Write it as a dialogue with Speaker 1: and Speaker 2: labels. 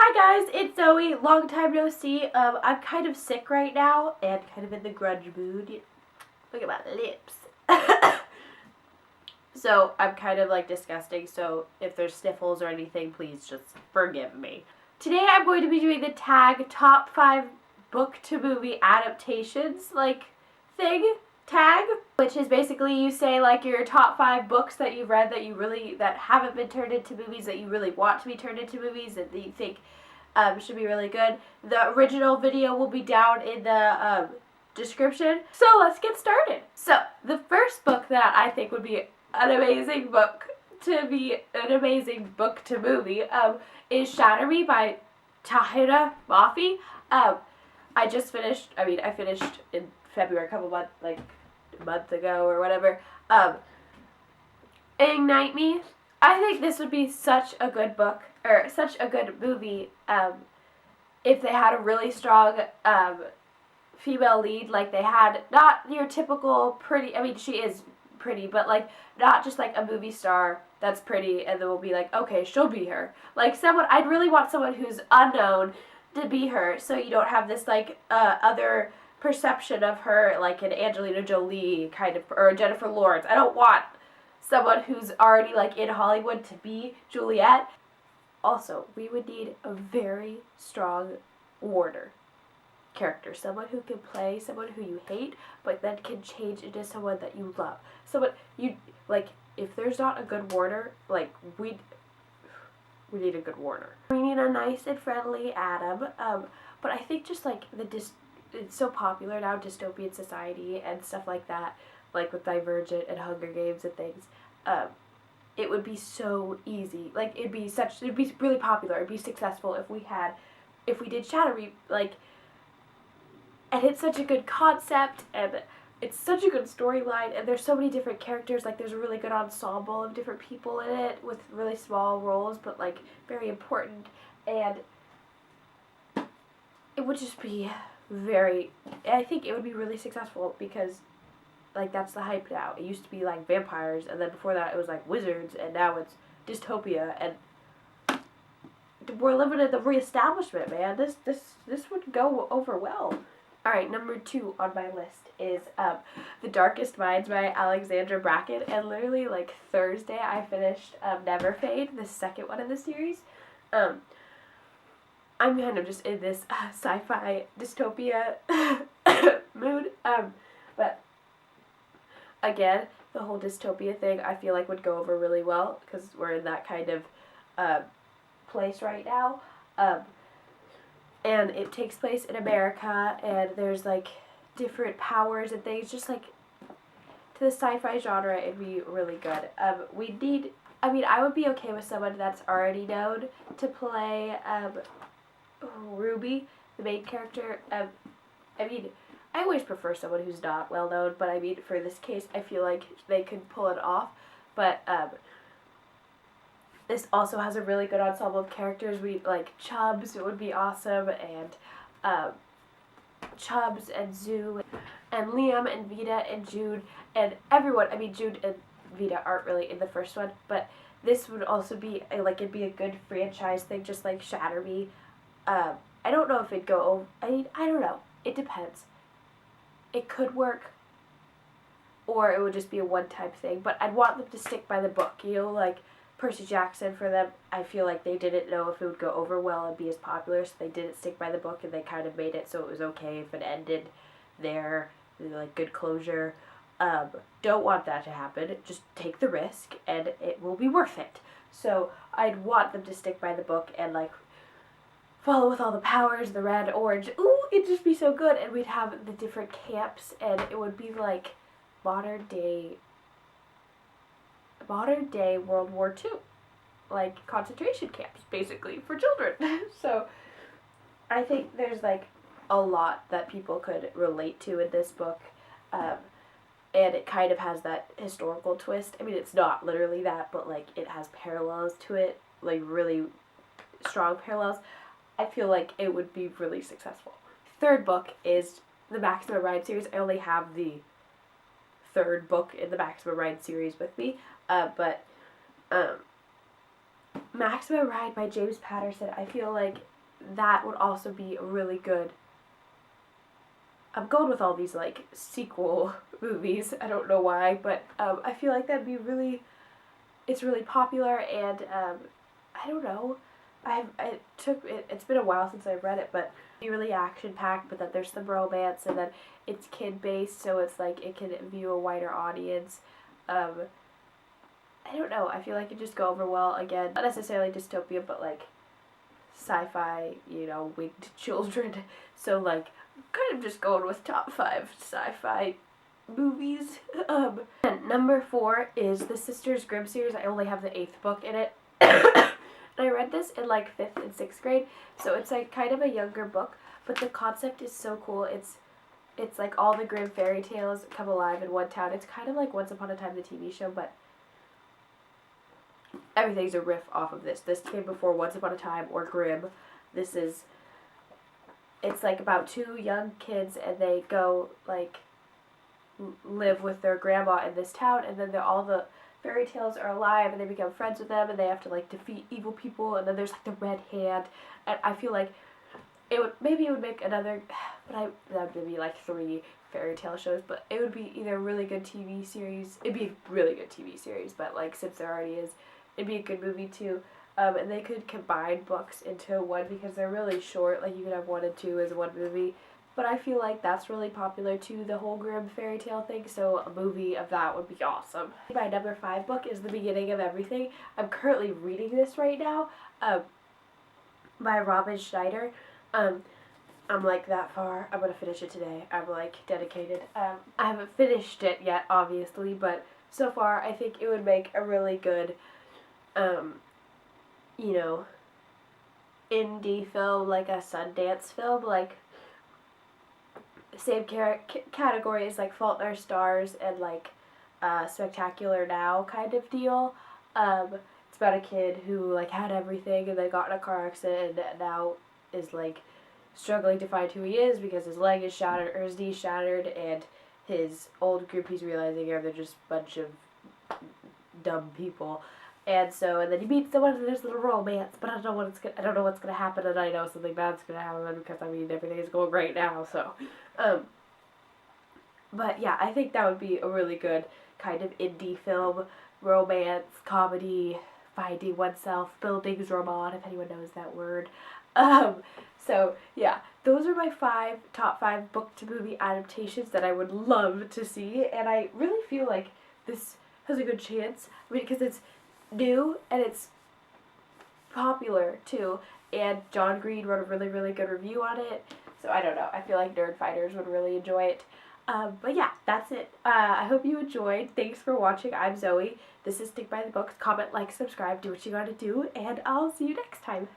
Speaker 1: Hi guys, it's Zoe. Long time no see. I'm kind of sick right now and kind of in the grunge mood. Look at my lips. So I'm kind of like disgusting, so if there's sniffles or anything, please just forgive me. Today I'm going to be doing the tag top 5 book to movie adaptations thing tag, which is basically you say like your top 5 books that you've read that haven't been turned into movies, that you really want to be turned into movies, that you think should be really good. The original video will be down in the description. So let's get started. So the first book that I think would be an amazing book to movie is Shatter Me by Tahira Mafi. I finished in February, a month ago or whatever. Ignite Me. I think this would be such a good book, or such a good movie, if they had a really strong female lead, like they had, not your typical pretty, she is pretty, but like, not just like a movie star that's pretty, and then we'll be like, okay, she'll be her. Like I'd really want someone who's unknown to be her, so you don't have this other perception of her, like an Angelina Jolie kind of, or Jennifer Lawrence. I don't want someone who's already like in Hollywood to be Juliet. Also, we would need a very strong warder character. Someone who can play someone who you hate, but then can change into someone that you love. Someone you, like, if there's not a good warder, like, we need a good warder. We need a nice and friendly Adam, but I think just like it's so popular now, dystopian society and stuff like that, like with Divergent and Hunger Games and things, it would be so easy. Like, it'd be really popular, it'd be successful if we did Shatter Me, like, and it's such a good concept, and it's such a good storyline, and there's so many different characters. Like, there's a really good ensemble of different people in it with really small roles, but like very important, and it would just be I think it would be really successful because, like, that's the hype now. It used to be like vampires, and then before that it was like wizards, and now it's dystopia, and we're living in the reestablishment, man. This would go over well. Alright, number 2 on my list is The Darkest Minds by Alexandra Bracken, and literally like Thursday I finished Never Fade, the second one in the series. I'm kind of just in this sci-fi dystopia mood, but again, the whole dystopia thing I feel like would go over really well because we're in that kind of place right now. And it takes place in America, and there's like different powers and things, just like to the sci-fi genre. It'd be really good. I would be okay with someone that's already known to play Ruby, the main character. I always prefer someone who's not well known, but for this case, I feel like they could pull it off. But this also has a really good ensemble of characters. Chubbs, it would be awesome, and Chubbs and Zoo and Liam and Vida and Jude and everyone. Jude and Vida aren't really in the first one, but this would also be it'd be a good franchise thing, just like Shatter Me. I don't know if it'd go over. I don't know. It depends. It could work, or it would just be a one-time thing, but I'd want them to stick by the book, like Percy Jackson. For them, I feel like they didn't know if it would go over well and be as popular, so they didn't stick by the book, and they kind of made it so it was okay if it ended there, like good closure. Don't want that to happen. Just take the risk, and it will be worth it. So I'd want them to stick by the book and like follow with all the powers, the red, orange. Ooh, it'd just be so good, and we'd have the different camps, and it would be like modern day World War II, like concentration camps, basically, for children. So I think there's like a lot that people could relate to in this book, and it kind of has that historical twist. It's not literally that, but like it has parallels to it, like really strong parallels. I feel like it would be really successful. Third book is the Maximum Ride series. I only have the third book in the Maximum Ride series with me, but Maximum Ride by James Patterson, I feel like that would also be a really good. I'm going with all these like sequel movies. I don't know why, but I feel like that'd be really. It's really popular, and I don't know. It's been a while since I've read it, but it'd be really action packed. But then there's some romance, and then it's kid based, so it's like it can view a wider audience. I don't know. I feel like it just go over well. Again, not necessarily dystopia, but like sci-fi. Winged children. So like, kind of just going with top 5 sci-fi movies. And number 4 is the Sisters Grimm series. I only have the 8th book in it. And I read this in like 5th and 6th grade, so it's like kind of a younger book, but the concept is so cool. It's like all the Grimm fairy tales come alive in one town. It's kind of like Once Upon a Time, the TV show, but everything's a riff off of this. This came before Once Upon a Time or Grimm. It's like about 2 young kids, and they go like live with their grandma in this town, and then all the fairy tales are alive, and they become friends with them, and they have to like defeat evil people, and then there's like the Red Hand, and I feel like it would make another, but that would be like 3 fairy tale shows, but it would be either a really good TV series. It'd be a really good TV series, but like since there already is, it'd be a good movie too. And they could combine books into one because they're really short. Like you could have 1 and 2 as one movie. But I feel like that's really popular too, the whole Grimm fairy tale thing, so a movie of that would be awesome. My number 5 book is The Beginning of Everything. I'm currently reading this right now, by Robin Schneider. I'm like that far. I'm gonna finish it today. I'm like dedicated. I haven't finished it yet, obviously, but so far I think it would make a really good, indie film, like a Sundance film, like same category as like Fault in Our Stars and like Spectacular Now kind of deal. It's about a kid who like had everything and then got in a car accident and now is like struggling to find who he is because his leg is shattered or his knee shattered, and his old group he's realizing they're just a bunch of dumb people. And then he meets someone and there's a little romance, but I don't know what's gonna happen, and I know something bad's gonna happen because everything is going great now. So, but yeah, I think that would be a really good kind of indie film, romance, comedy, finding oneself, buildings roman, if anyone knows that word. So yeah, those are my top 5 book to movie adaptations that I would love to see, and I really feel like this has a good chance. I mean, because it's new and it's popular too, and John Green wrote a really, really good review on it, so I don't know, I feel like nerd fighters would really enjoy it. But yeah, that's it. I hope you enjoyed. Thanks for watching. I'm Zoe. This is Stick by the Books. Comment, like, subscribe, do what you gotta do, and I'll see you next time.